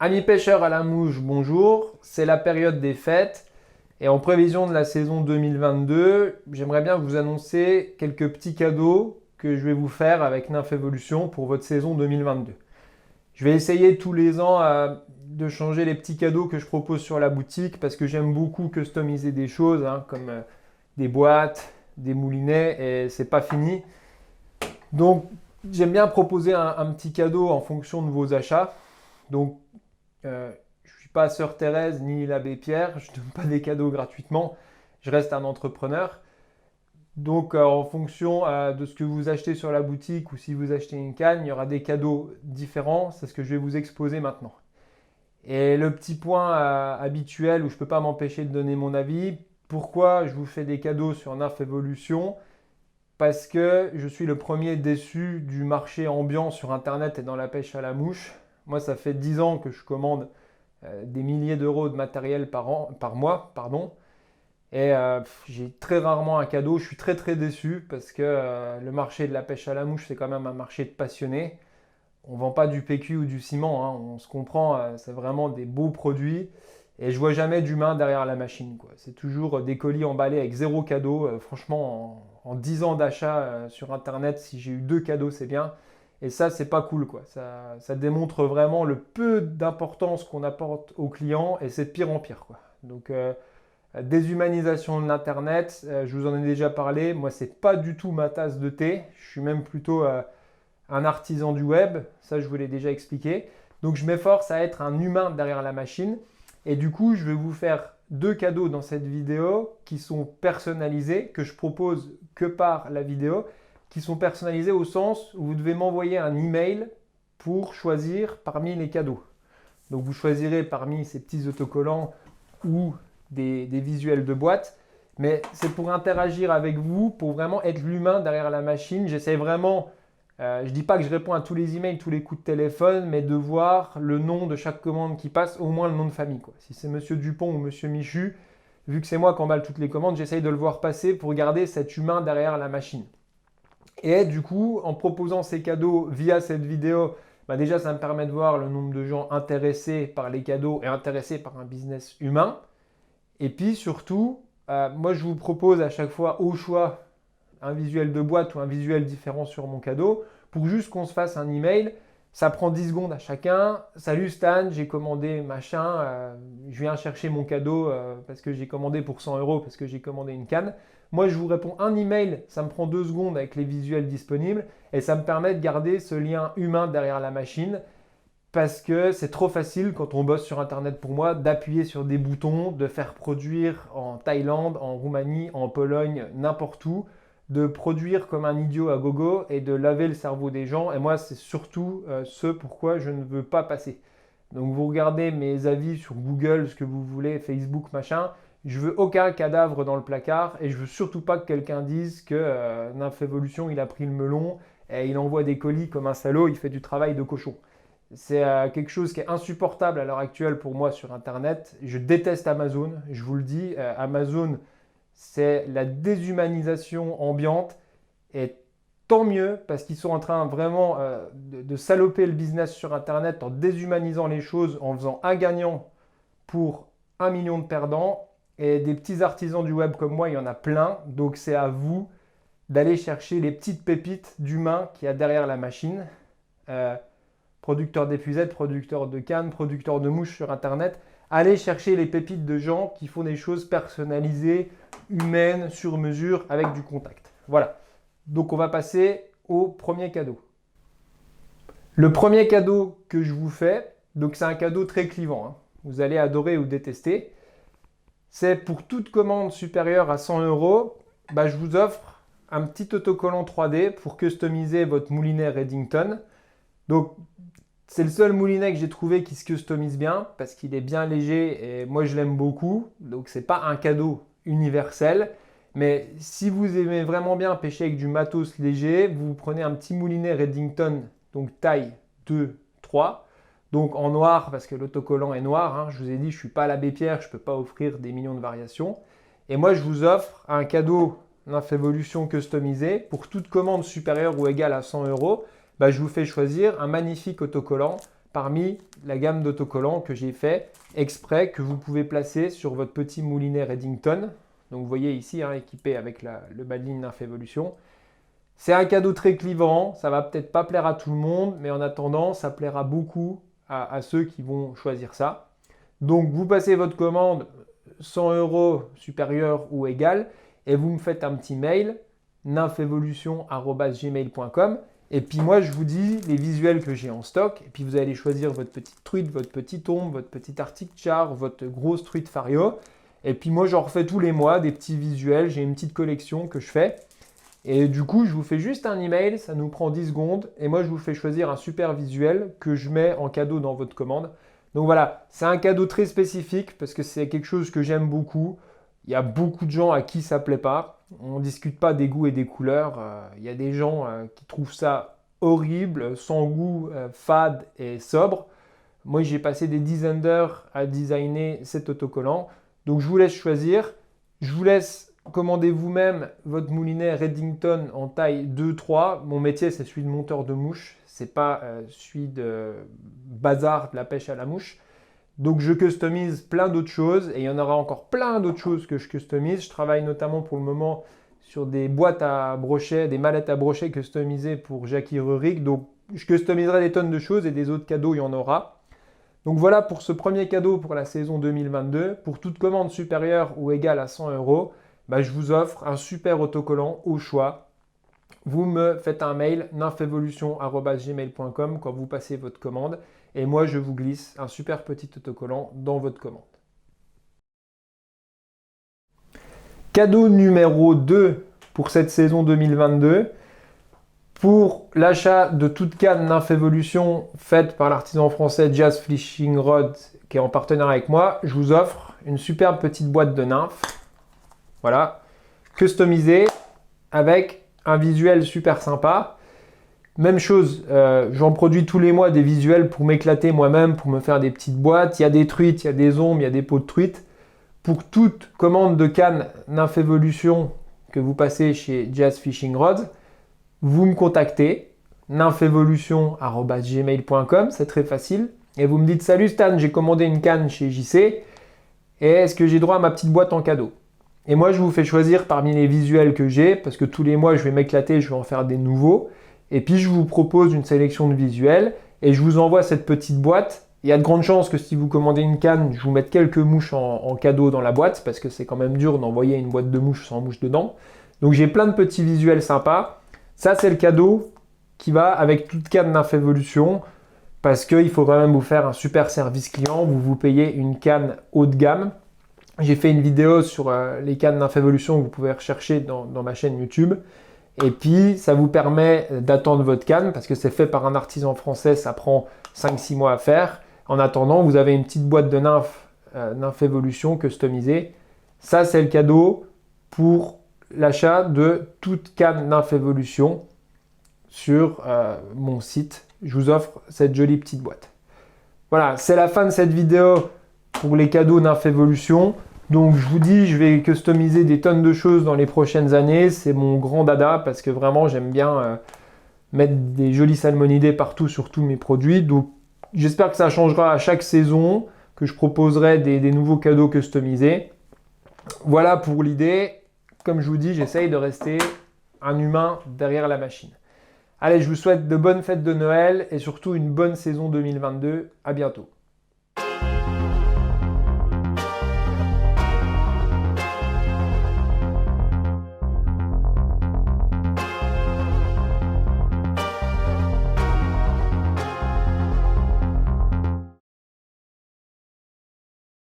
Amis pêcheurs à la mouche, bonjour. C'est la période des fêtes et en prévision de la saison 2022, j'aimerais bien vous annoncer quelques petits cadeaux que je vais vous faire avec Nymph Evolution pour votre saison 2022. Je vais essayer tous les ans de changer les petits cadeaux que je propose sur la boutique parce que j'aime beaucoup customiser des choses comme des boîtes, des moulinets et c'est pas fini. Donc j'aime bien proposer un petit cadeau en fonction de vos achats. Donc je ne suis pas Sœur Thérèse ni l'abbé Pierre, je ne donne pas des cadeaux gratuitement, je reste un entrepreneur. Donc en fonction de ce que vous achetez sur la boutique ou si vous achetez une canne, il y aura des cadeaux différents, c'est ce que je vais vous exposer maintenant. Et le petit point habituel où je ne peux pas m'empêcher de donner mon avis, pourquoi je vous fais des cadeaux sur Nymph Evolution? Parce que je suis le premier déçu du marché ambiant sur Internet et dans la pêche à la mouche. Moi, ça fait 10 ans que je commande des milliers d'euros de matériel par mois, pardon. Et j'ai très rarement un cadeau. Je suis très très déçu parce que le marché de la pêche à la mouche, c'est quand même un marché de passionnés. On ne vend pas du PQ ou du ciment, hein. On se comprend, c'est vraiment des beaux produits. Et je vois jamais d'humain derrière la machine, quoi. C'est toujours des colis emballés avec zéro cadeau. Franchement, en 10 ans d'achat sur Internet, si j'ai eu 2 cadeaux, c'est bien. Et ça, c'est pas cool, quoi. Ça démontre vraiment le peu d'importance qu'on apporte aux clients et c'est de pire en pire, quoi. Donc, déshumanisation de l'Internet, je vous en ai déjà parlé. Moi, c'est pas du tout ma tasse de thé. Je suis même plutôt un artisan du web. Ça, je vous l'ai déjà expliqué. Donc, je m'efforce à être un humain derrière la machine. Et du coup, je vais vous faire 2 cadeaux dans cette vidéo qui sont personnalisés, que je propose que par la vidéo, qui sont personnalisés au sens où vous devez m'envoyer un email pour choisir parmi les cadeaux. Donc vous choisirez parmi ces petits autocollants ou des visuels de boîte, mais c'est pour interagir avec vous, pour vraiment être l'humain derrière la machine. J'essaie vraiment, je ne dis pas que je réponds à tous les emails, tous les coups de téléphone, mais de voir le nom de chaque commande qui passe, au moins le nom de famille, quoi. Si c'est Monsieur Dupont ou Monsieur Michu, vu que c'est moi qui emballe toutes les commandes, j'essaye de le voir passer pour garder cet humain derrière la machine. Et du coup, en proposant ces cadeaux via cette vidéo, déjà ça me permet de voir le nombre de gens intéressés par les cadeaux et intéressés par un business humain. Et puis surtout, moi je vous propose à chaque fois au choix un visuel de boîte ou un visuel différent sur mon cadeau pour juste qu'on se fasse un email. Ça prend 10 secondes à chacun. Salut Stan, j'ai commandé machin, je viens chercher mon cadeau parce que j'ai commandé pour 100 euros parce que j'ai commandé une canne. Moi, je vous réponds un email, ça me prend 2 secondes avec les visuels disponibles et ça me permet de garder ce lien humain derrière la machine parce que c'est trop facile quand on bosse sur Internet pour moi d'appuyer sur des boutons, de faire produire en Thaïlande, en Roumanie, en Pologne, n'importe où, de produire comme un idiot à gogo et de laver le cerveau des gens. Et moi, c'est surtout ce pourquoi je ne veux pas passer. Donc vous regardez mes avis sur Google, ce que vous voulez, Facebook, machin. Je veux aucun cadavre dans le placard et je veux surtout pas que quelqu'un dise que Nymph Evolution, il a pris le melon et il envoie des colis comme un salaud, il fait du travail de cochon. C'est quelque chose qui est insupportable à l'heure actuelle pour moi sur Internet. Je déteste Amazon, je vous le dis. Amazon, c'est la déshumanisation ambiante. Et tant mieux parce qu'ils sont en train vraiment de saloper le business sur Internet en déshumanisant les choses, en faisant un gagnant pour 1 million de perdants. Et des petits artisans du web comme moi, il y en a plein. Donc c'est à vous d'aller chercher les petites pépites d'humains qu'il y a derrière la machine. Producteurs d'épuisettes, producteurs de cannes, producteurs de mouches sur Internet. Allez chercher les pépites de gens qui font des choses personnalisées, humaines, sur mesure, avec du contact. Voilà. Donc on va passer au premier cadeau. Le premier cadeau que je vous fais, donc c'est un cadeau très clivant, hein. Vous allez adorer ou détester. C'est pour toute commande supérieure à 100 euros, je vous offre un petit autocollant 3D pour customiser votre moulinet Redington. Donc c'est le seul moulinet que j'ai trouvé qui se customise bien parce qu'il est bien léger et moi je l'aime beaucoup. Donc c'est pas un cadeau universel. Mais si vous aimez vraiment bien pêcher avec du matos léger, vous prenez un petit moulinet Redington, donc taille 2, 3. Donc en noir parce que l'autocollant est noir. Hein. Je vous ai dit, je ne suis pas l'abbé Pierre, je ne peux pas offrir des millions de variations. Et moi je vous offre un cadeau Nymph Evolution customisé pour toute commande supérieure ou égale à 100 euros. Je vous fais choisir un magnifique autocollant parmi la gamme d'autocollants que j'ai fait exprès, que vous pouvez placer sur votre petit moulinet Redington. Donc vous voyez ici, équipé avec le bas de ligne Nymphévolution. C'est un cadeau très clivant, ça va peut-être pas plaire à tout le monde, mais en attendant, ça plaira beaucoup à ceux qui vont choisir ça. Donc vous passez votre commande 100 € supérieur ou égal et vous me faites un petit mail nymphévolution@gmail.com et puis moi je vous dis les visuels que j'ai en stock et puis vous allez choisir votre petite truite, votre petit thon, votre petit arctic char, votre grosse truite fario et puis moi j'en refais tous les mois des petits visuels, j'ai une petite collection que je fais et du coup je vous fais juste un email, ça nous prend 10 secondes et moi je vous fais choisir un super visuel que je mets en cadeau dans votre commande. Donc voilà, c'est un cadeau très spécifique parce que c'est quelque chose que j'aime beaucoup. Il y a beaucoup de gens à qui ça ne plaît pas. On ne discute pas des goûts et des couleurs. Il y a des gens qui trouvent ça horrible, sans goût, fade et sobre. Moi, j'ai passé des dizaines d'heures à designer cet autocollant. Donc je vous laisse choisir. Je vous laisse commander vous-même votre moulinet Redington en taille 2-3. Mon métier, c'est celui de monteur de mouches. C'est pas celui de bazar de la pêche à la mouche. Donc je customise plein d'autres choses et il y en aura encore plein d'autres choses que je customise. Je travaille notamment pour le moment sur des boîtes à brochets, des mallettes à brochets customisées pour Jackie Rurik. Donc je customiserai des tonnes de choses et des autres cadeaux, il y en aura. Donc voilà pour ce premier cadeau pour la saison 2022. Pour toute commande supérieure ou égale à 100 €, je vous offre un super autocollant au choix. Vous me faites un mail nymphévolution@gmail.com quand vous passez votre commande et moi je vous glisse un super petit autocollant dans votre commande. Cadeau numéro 2 pour cette saison 2022. Pour l'achat de toute canne Nymphévolution faite par l'artisan français Jazz Fishing Rod qui est en partenariat avec moi, je vous offre une superbe petite boîte de nymphes. Voilà, customisée avec un visuel super sympa. Même chose, j'en produis tous les mois des visuels pour m'éclater moi-même, pour me faire des petites boîtes. Il y a des truites, il y a des ombres, il y a des pots de truites. Pour toute commande de canne Nymphévolution que vous passez chez Jazz Fishing Rods, vous me contactez nymphévolution@gmail.com, c'est très facile. Et vous me dites « Salut Stan, j'ai commandé une canne chez JC et est-ce que j'ai droit à ma petite boîte en cadeau ?» Et moi, je vous fais choisir parmi les visuels que j'ai, parce que tous les mois, je vais m'éclater, je vais en faire des nouveaux. Et puis, je vous propose une sélection de visuels et je vous envoie cette petite boîte. Il y a de grandes chances que si vous commandez une canne, je vous mette quelques mouches en cadeau dans la boîte, parce que c'est quand même dur d'envoyer une boîte de mouches sans mouches dedans. Donc, j'ai plein de petits visuels sympas. Ça, c'est le cadeau qui va avec toute canne Nymphévolution, parce qu'il faut quand même vous faire un super service client. Vous payez une canne haut de gamme. J'ai fait une vidéo sur les cannes Nymphévolution que vous pouvez rechercher dans ma chaîne YouTube. Et puis, ça vous permet d'attendre votre canne parce que c'est fait par un artisan français, ça prend 5-6 mois à faire. En attendant, vous avez une petite boîte de Nymphévolution customisée. Ça, c'est le cadeau pour l'achat de toute canne Nymphévolution sur mon site. Je vous offre cette jolie petite boîte. Voilà, c'est la fin de cette vidéo pour les cadeaux Nymphévolution. Donc je vous dis, je vais customiser des tonnes de choses dans les prochaines années. C'est mon grand dada parce que vraiment j'aime bien mettre des jolis salmonidés partout sur tous mes produits. Donc j'espère que ça changera à chaque saison, que je proposerai des nouveaux cadeaux customisés. Voilà pour l'idée. Comme je vous dis, j'essaye de rester un humain derrière la machine. Allez, je vous souhaite de bonnes fêtes de Noël et surtout une bonne saison 2022. À bientôt.